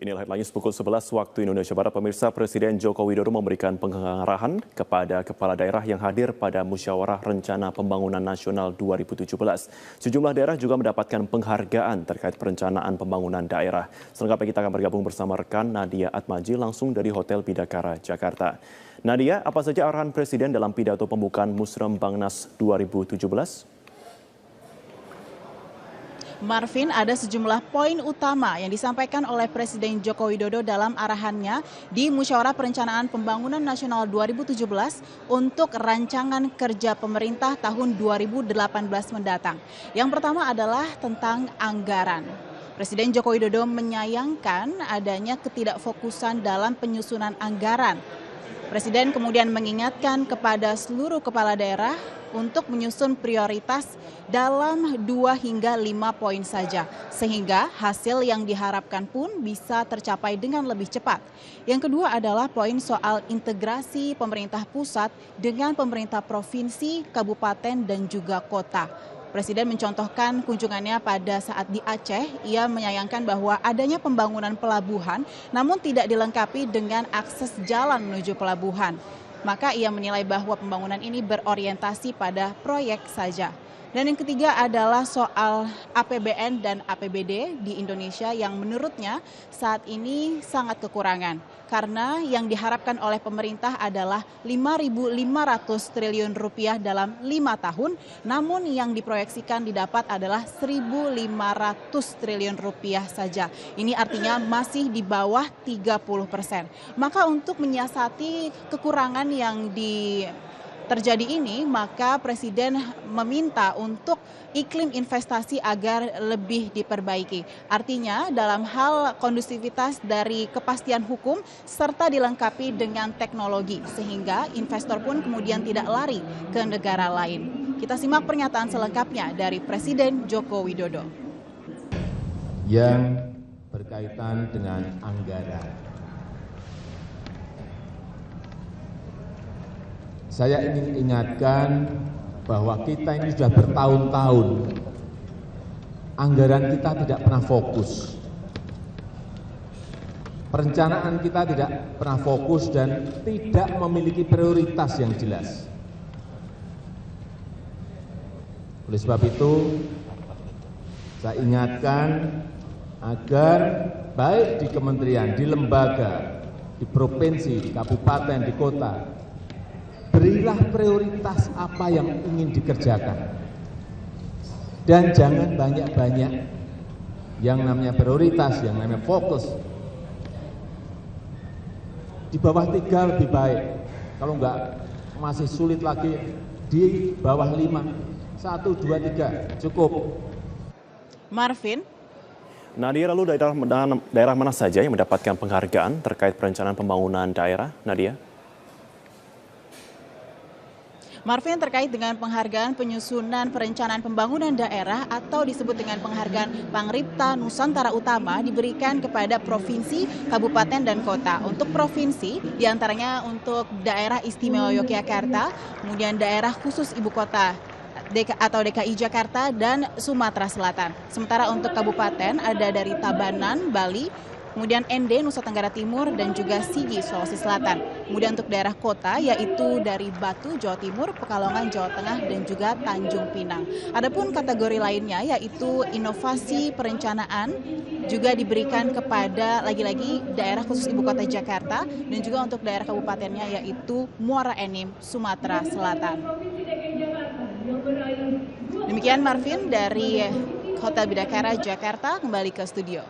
Inilah headline pukul 11 waktu Indonesia Barat. Pemirsa, Presiden Joko Widodo memberikan pengarahan kepada kepala daerah yang hadir pada Musyawarah Rencana Pembangunan Nasional 2017. Sejumlah daerah juga mendapatkan penghargaan terkait perencanaan pembangunan daerah. Selengkapnya kita akan bergabung bersama rekan Nadia Atmaji langsung dari Hotel Bidakara, Jakarta. Nadia, apa saja arahan Presiden dalam pidato pembukaan Musrem Bangnas 2017? Marvin, ada sejumlah poin utama yang disampaikan oleh Presiden Joko Widodo dalam arahannya di Musyawarah Perencanaan Pembangunan Nasional 2017 untuk rancangan kerja pemerintah tahun 2018 mendatang. Yang pertama adalah tentang anggaran. Presiden Joko Widodo menyayangkan adanya ketidakfokusan dalam penyusunan anggaran. Presiden kemudian mengingatkan kepada seluruh kepala daerah untuk menyusun prioritas dalam 2 hingga 5 poin saja, sehingga hasil yang diharapkan pun bisa tercapai dengan lebih cepat. Yang kedua adalah poin soal integrasi pemerintah pusat dengan pemerintah provinsi, kabupaten, dan juga kota. Presiden mencontohkan kunjungannya pada saat di Aceh, ia menyayangkan bahwa adanya pembangunan pelabuhan namun tidak dilengkapi dengan akses jalan menuju pelabuhan. Maka ia menilai bahwa pembangunan ini berorientasi pada proyek saja. Dan yang ketiga adalah soal APBN dan APBD di Indonesia yang menurutnya saat ini sangat kekurangan. Karena yang diharapkan oleh pemerintah adalah 5.500 triliun rupiah dalam 5 tahun, namun yang diproyeksikan didapat adalah 1.500 triliun rupiah saja. Ini artinya masih di bawah 30%. Maka untuk menyiasati kekurangan yang terjadi ini, maka Presiden meminta untuk iklim investasi agar lebih diperbaiki. Artinya dalam hal kondusivitas dari kepastian hukum serta dilengkapi dengan teknologi sehingga investor pun kemudian tidak lari ke negara lain. Kita simak pernyataan selengkapnya dari Presiden Joko Widodo. Yang berkaitan dengan anggaran. Saya ingin ingatkan bahwa kita ini sudah bertahun-tahun, anggaran kita tidak pernah fokus. Perencanaan kita tidak pernah fokus dan tidak memiliki prioritas yang jelas. Oleh sebab itu, saya ingatkan agar baik di kementerian, di lembaga, di provinsi, di kabupaten, di kota, berilah prioritas apa yang ingin dikerjakan. Dan jangan banyak-banyak yang namanya prioritas, yang namanya fokus. Di bawah 3 lebih baik. Kalau enggak masih sulit lagi di bawah 5. 1, 2, 3 cukup. Marvin. Nadia, lalu daerah mana saja yang mendapatkan penghargaan terkait perencanaan pembangunan daerah, Nadia? Marvin, terkait dengan penghargaan penyusunan perencanaan pembangunan daerah atau disebut dengan penghargaan Pangripta Nusantara Utama diberikan kepada provinsi, kabupaten, dan kota. Untuk provinsi, diantaranya untuk daerah istimewa Yogyakarta, kemudian daerah khusus ibu kota atau DKI Jakarta, dan Sumatera Selatan. Sementara untuk kabupaten ada dari Tabanan, Bali, kemudian ND, Nusa Tenggara Timur, dan juga Sigi, Sulawesi Selatan. Kemudian untuk daerah kota yaitu dari Batu, Jawa Timur, Pekalongan, Jawa Tengah, dan juga Tanjung Pinang. Adapun kategori lainnya yaitu inovasi perencanaan juga diberikan kepada lagi-lagi daerah khusus ibu kota Jakarta dan juga untuk daerah kabupatennya yaitu Muara Enim, Sumatera Selatan. Demikian Marvin dari Hotel Bidakara, Jakarta, kembali ke studio.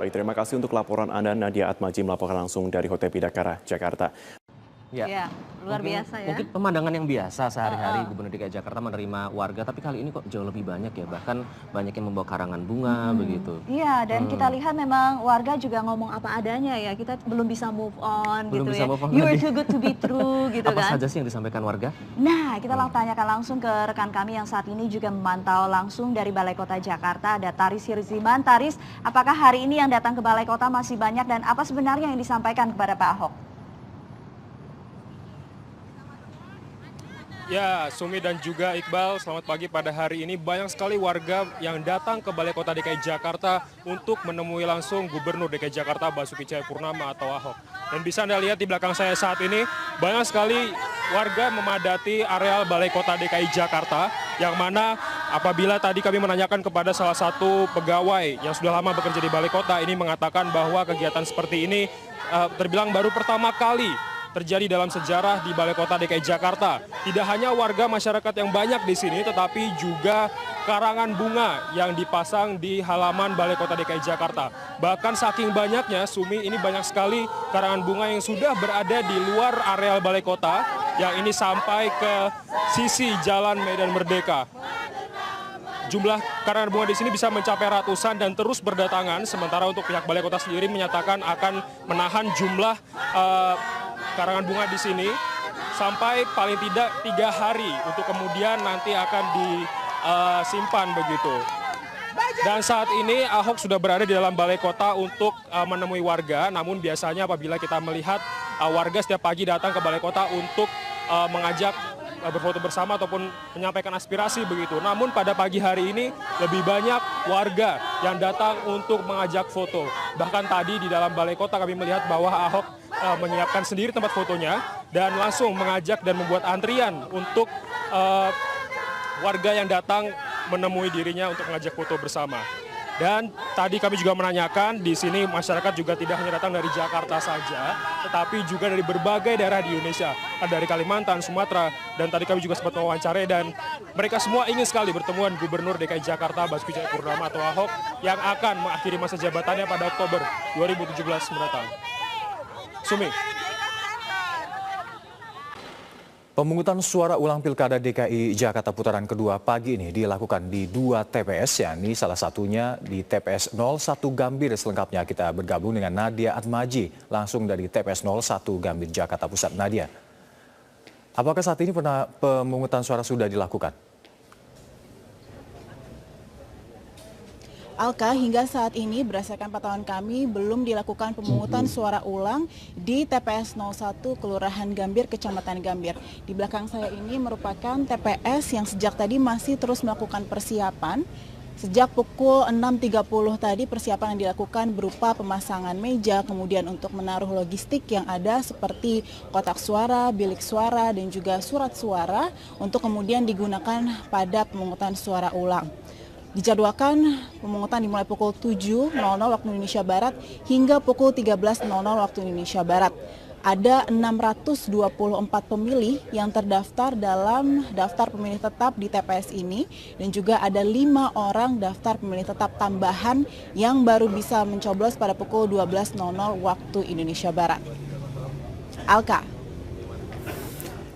Baik, terima kasih untuk laporan Anda, Nadia Atmaji, melaporkan langsung dari Hotel Bidakara, Jakarta. Ya, luar biasa ya. Mungkin pemandangan yang biasa sehari-hari Gubernur DKI Jakarta menerima warga, tapi kali ini kok jauh lebih banyak ya, bahkan banyak yang membawa karangan bunga begitu. Iya, dan kita lihat memang warga juga ngomong apa adanya ya, kita belum bisa move on Belum gitu bisa ya. move on You are lagi. too good to be true gitu Apa kan. saja sih yang disampaikan warga? Nah, kita tanyakan langsung ke rekan kami yang saat ini juga memantau langsung dari Balai Kota Jakarta, ada Taris Hirziman. Taris, apakah hari ini yang datang ke Balai Kota masih banyak dan apa sebenarnya yang disampaikan kepada Pak Ahok? Ya, Sumi dan juga Iqbal, selamat pagi. Pada hari ini banyak sekali warga yang datang ke Balai Kota DKI Jakarta untuk menemui langsung Gubernur DKI Jakarta Basuki Cahayapurnama atau Ahok. Dan bisa Anda lihat di belakang saya saat ini, banyak sekali warga memadati areal Balai Kota DKI Jakarta, yang mana apabila tadi kami menanyakan kepada salah satu pegawai yang sudah lama bekerja di Balai Kota, ini mengatakan bahwa kegiatan seperti ini terbilang baru pertama kali terjadi dalam sejarah di Balai Kota DKI Jakarta. Tidak hanya warga masyarakat yang banyak di sini, tetapi juga karangan bunga yang dipasang di halaman Balai Kota DKI Jakarta. Bahkan saking banyaknya, Sumi, ini banyak sekali karangan bunga yang sudah berada di luar areal Balai Kota, yang ini sampai ke sisi Jalan Medan Merdeka. Jumlah karangan bunga di sini bisa mencapai ratusan dan terus berdatangan, sementara untuk pihak Balai Kota sendiri menyatakan akan menahan jumlah karangan bunga di sini sampai paling tidak 3 hari untuk kemudian nanti akan disimpan begitu. Dan saat ini Ahok sudah berada di dalam Balai Kota untuk menemui warga, namun biasanya apabila kita melihat warga setiap pagi datang ke Balai Kota untuk mengajak berfoto bersama ataupun menyampaikan aspirasi begitu. Namun pada pagi hari ini lebih banyak warga yang datang untuk mengajak foto. Bahkan tadi di dalam Balai Kota kami melihat bahwa Ahok menyiapkan sendiri tempat fotonya dan langsung mengajak dan membuat antrian untuk warga yang datang menemui dirinya untuk mengajak foto bersama. Dan tadi kami juga menanyakan, di sini masyarakat juga tidak hanya datang dari Jakarta saja, tetapi juga dari berbagai daerah di Indonesia, dari Kalimantan, Sumatera, dan tadi kami juga sempat mewawancarai dan mereka semua ingin sekali bertemuan Gubernur DKI Jakarta Basuki Cahayapurnama atau Ahok yang akan mengakhiri masa jabatannya pada Oktober 2017 mendatang. Sumi. Pemungutan suara ulang Pilkada DKI Jakarta putaran kedua pagi ini dilakukan di 2 TPS, yakni salah satunya di TPS 01 Gambir. Selengkapnya kita bergabung dengan Nadia Atmaji langsung dari TPS 01 Gambir, Jakarta Pusat. Nadia, apakah saat ini pemungutan suara sudah dilakukan? Alka, hingga saat ini berdasarkan pantauan kami belum dilakukan pemungutan suara ulang di TPS 01 Kelurahan Gambir, Kecamatan Gambir. Di belakang saya ini merupakan TPS yang sejak tadi masih terus melakukan persiapan. Sejak pukul 6.30 tadi persiapan yang dilakukan berupa pemasangan meja, kemudian untuk menaruh logistik yang ada seperti kotak suara, bilik suara, dan juga surat suara untuk kemudian digunakan pada pemungutan suara ulang. Dijadwalkan pemungutan dimulai pukul 7.00 waktu Indonesia Barat hingga pukul 13.00 waktu Indonesia Barat. Ada 624 pemilih yang terdaftar dalam daftar pemilih tetap di TPS ini dan juga ada 5 orang daftar pemilih tetap tambahan yang baru bisa mencoblos pada pukul 12.00 waktu Indonesia Barat. Alka.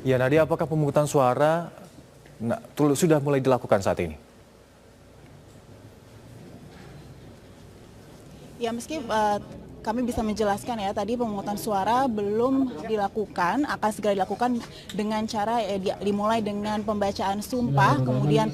Ya Nadia, apakah pemungutan suara sudah mulai dilakukan saat ini? Ya, meski kami bisa menjelaskan ya, tadi pemungutan suara belum dilakukan, akan segera dilakukan dengan cara dimulai dengan pembacaan sumpah, kemudian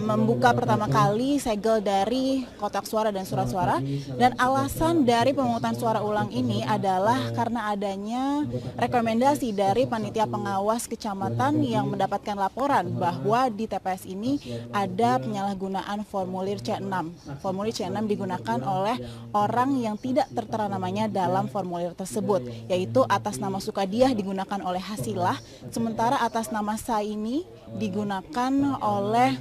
membuka pertama kali segel dari kotak suara dan surat suara. Dan alasan dari pemungutan suara ulang ini adalah karena adanya rekomendasi dari panitia pengawas kecamatan yang mendapatkan laporan bahwa di TPS ini ada penyalahgunaan formulir C6. Formulir C6 digunakan oleh orang yang tidak tertera namanya dalam formulir tersebut, yaitu atas nama Sukadiah digunakan oleh Hasilah, sementara atas nama Saini digunakan oleh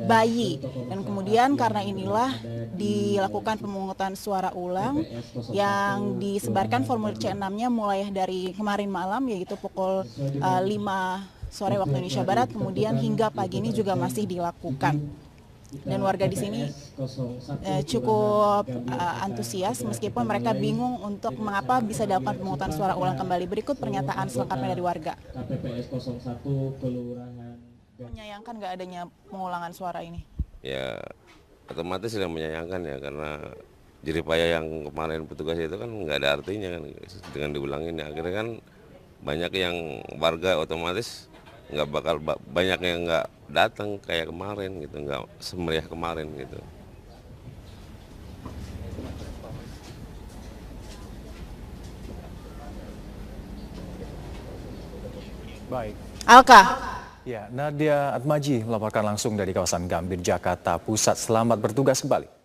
Bayi. Dan kemudian karena inilah dilakukan pemungutan suara ulang yang disebarkan formulir C6-nya mulai dari kemarin malam, yaitu pukul 5 sore waktu Indonesia Barat, kemudian hingga pagi ini juga masih dilakukan. Dan warga di sini cukup antusias meskipun mereka bingung untuk mengapa bisa dilakukan pemungutan suara ulang kembali. Berikut pernyataan selengkapnya dari warga. KPPS 01 Kelurahan. Menyayangkan nggak adanya pengulangan suara ini? Ya otomatis sudah menyayangkan ya, karena jeripaya yang kemarin petugas itu kan nggak ada artinya kan dengan diulangin ya. Akhirnya kan banyak yang warga otomatis nggak bakal banyak yang nggak datang kayak kemarin gitu, nggak semeriah kemarin gitu. Baik. Alka. Ya, Nadia Atmaji melaporkan langsung dari kawasan Gambir, Jakarta Pusat. Selamat bertugas kembali.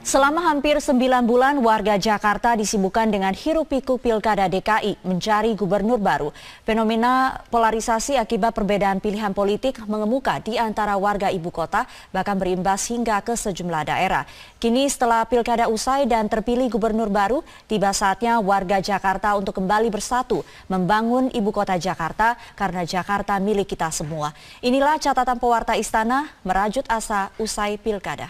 Selama hampir 9 bulan, warga Jakarta disibukkan dengan hiruk-pikuk Pilkada DKI mencari gubernur baru. Fenomena polarisasi akibat perbedaan pilihan politik mengemuka di antara warga ibu kota, bahkan berimbas hingga ke sejumlah daerah. Kini setelah Pilkada usai dan terpilih gubernur baru, tiba saatnya warga Jakarta untuk kembali bersatu membangun ibu kota Jakarta karena Jakarta milik kita semua. Inilah catatan pewarta Istana merajut asa usai Pilkada.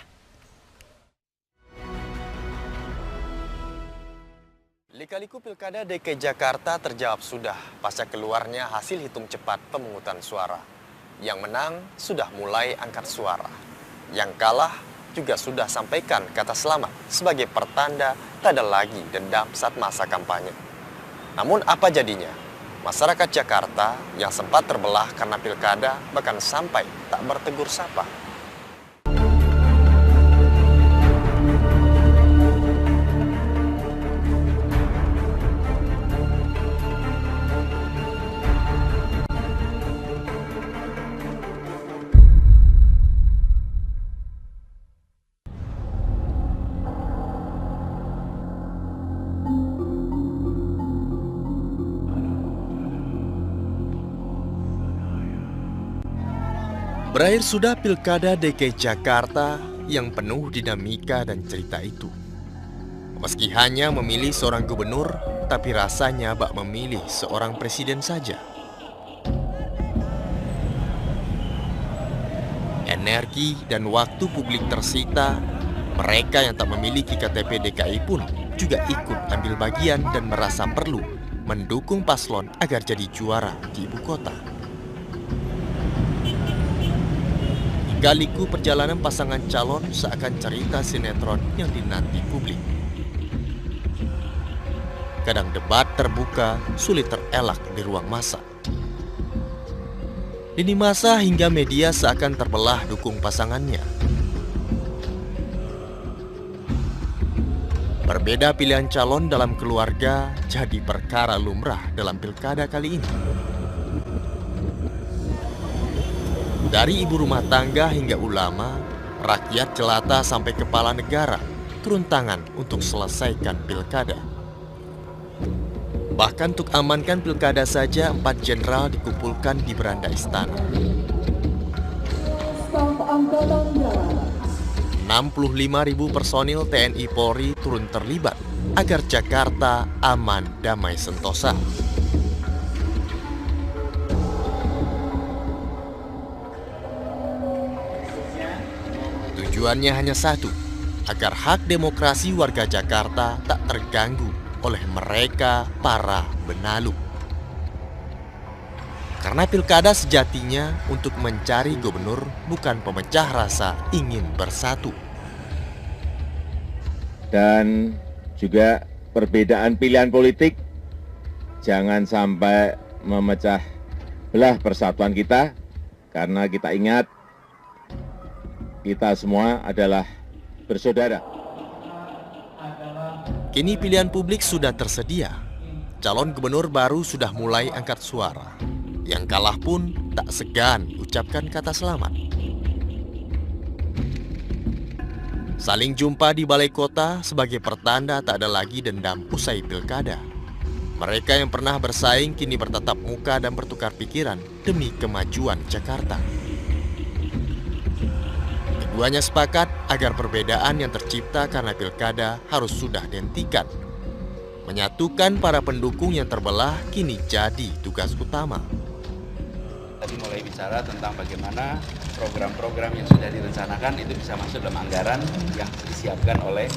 Lika-liku Pilkada DKI Jakarta terjawab sudah pasca keluarnya hasil hitung cepat pemungutan suara. Yang menang sudah mulai angkat suara. Yang kalah juga sudah sampaikan kata selamat sebagai pertanda tak ada lagi dendam saat masa kampanye. Namun apa jadinya? Masyarakat Jakarta yang sempat terbelah karena Pilkada bahkan sampai tak bertegur sapa. Berakhir sudah Pilkada DKI Jakarta yang penuh dinamika dan cerita itu. Meski hanya memilih seorang gubernur, tapi rasanya bak memilih seorang presiden saja. Energi dan waktu publik tersita, mereka yang tak memiliki KTP DKI pun juga ikut ambil bagian dan merasa perlu mendukung paslon agar jadi juara di ibu kota. Lika-liku perjalanan pasangan calon seakan cerita sinetron yang dinanti publik. Kadang debat terbuka sulit terelak di ruang massa. Lini massa hingga media seakan terbelah dukung pasangannya. Berbeda pilihan calon dalam keluarga jadi perkara lumrah dalam pilkada kali ini. Dari ibu rumah tangga hingga ulama, rakyat jelata sampai kepala negara turun tangan untuk selesaikan pilkada. Bahkan untuk amankan pilkada saja 4 jenderal dikumpulkan di beranda istana. 65.000 personil TNI Polri turun terlibat agar Jakarta aman, damai, sentosa. Tujuannya hanya satu, agar hak demokrasi warga Jakarta tak terganggu oleh mereka para benalu. Karena pilkada sejatinya untuk mencari gubernur bukan pemecah rasa ingin bersatu. Dan juga perbedaan pilihan politik jangan sampai memecah belah persatuan kita, karena kita ingat kita semua adalah bersaudara. Kini pilihan publik sudah tersedia. Calon gubernur baru sudah mulai angkat suara. Yang kalah pun tak segan ucapkan kata selamat. Saling jumpa di balai kota sebagai pertanda tak ada lagi dendam usai pilkada. Mereka yang pernah bersaing kini bertatap muka dan bertukar pikiran demi kemajuan Jakarta. Keduanya sepakat agar perbedaan yang tercipta karena pilkada harus sudah dihentikan. Menyatukan para pendukung yang terbelah kini jadi tugas utama. Tadi mulai bicara tentang bagaimana program-program yang sudah direncanakan itu bisa masuk dalam anggaran yang disiapkan oleh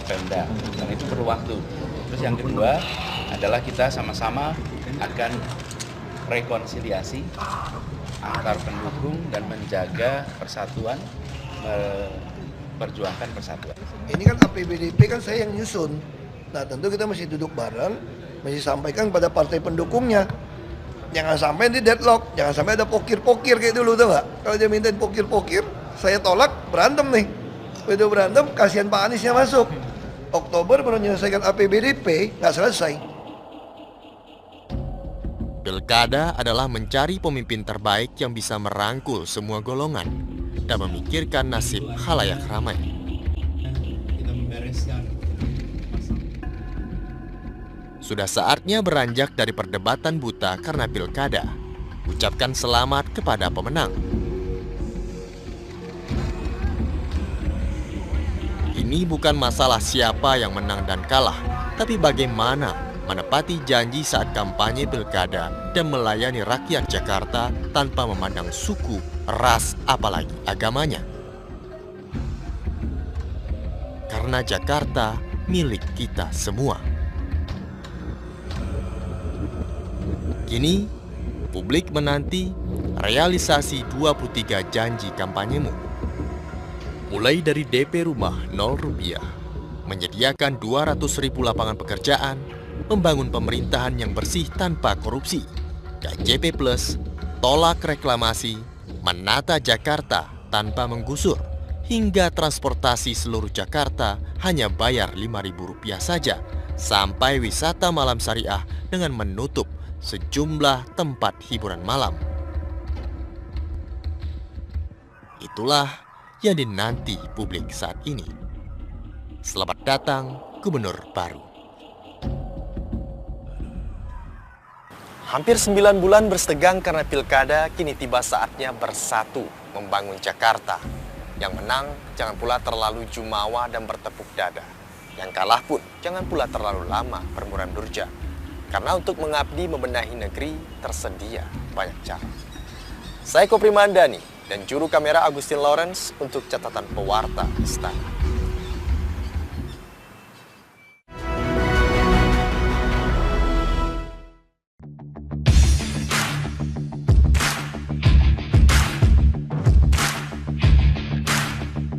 Pemda. Dan itu perlu waktu. Terus yang kedua adalah kita sama-sama akan rekonsiliasi antar pendukung dan menjaga persatuan, memperjuangkan persatuan. Ini kan APBDP kan saya yang nyusun. Nah tentu kita mesti duduk bareng, mesti sampaikan kepada partai pendukungnya. Jangan sampai di deadlock, jangan sampai ada pokir-pokir kayak dulu, tuh nggak? Kalau dia minta pokir-pokir, saya tolak, berantem nih. Begitu berantem, kasihan Pak Aniesnya masuk. Oktober baru menyelesaikan APBDP, nggak selesai. Pilkada adalah mencari pemimpin terbaik yang bisa merangkul semua golongan dan memikirkan nasib khalayak ramai. Sudah saatnya beranjak dari perdebatan buta karena pilkada. Ucapkan selamat kepada pemenang. Ini bukan masalah siapa yang menang dan kalah, tapi bagaimana menepati janji saat kampanye pilkada dan melayani rakyat Jakarta tanpa memandang suku, ras, apalagi agamanya. Karena Jakarta milik kita semua. Kini, publik menanti realisasi 23 janji kampanyemu. Mulai dari DP rumah 0 rupiah, menyediakan 200.000 lapangan pekerjaan, membangun pemerintahan yang bersih tanpa korupsi, KJP Plus, tolak reklamasi, menata Jakarta tanpa menggusur, hingga transportasi seluruh Jakarta hanya bayar Rp5.000 saja, sampai wisata malam syariah dengan menutup sejumlah tempat hiburan malam. Itulah yang dinanti publik saat ini. Selamat datang Gubernur baru. Hampir 9 bulan bersetegang karena pilkada, kini tiba saatnya bersatu membangun Jakarta. Yang menang jangan pula terlalu jumawa dan bertepuk dada. Yang kalah pun jangan pula terlalu lama bermuram durja. Karena untuk mengabdi membenahi negeri tersedia banyak cara. Saya Kopri Mandani dan juru kamera Agustin Lawrence untuk catatan pewarta Istana.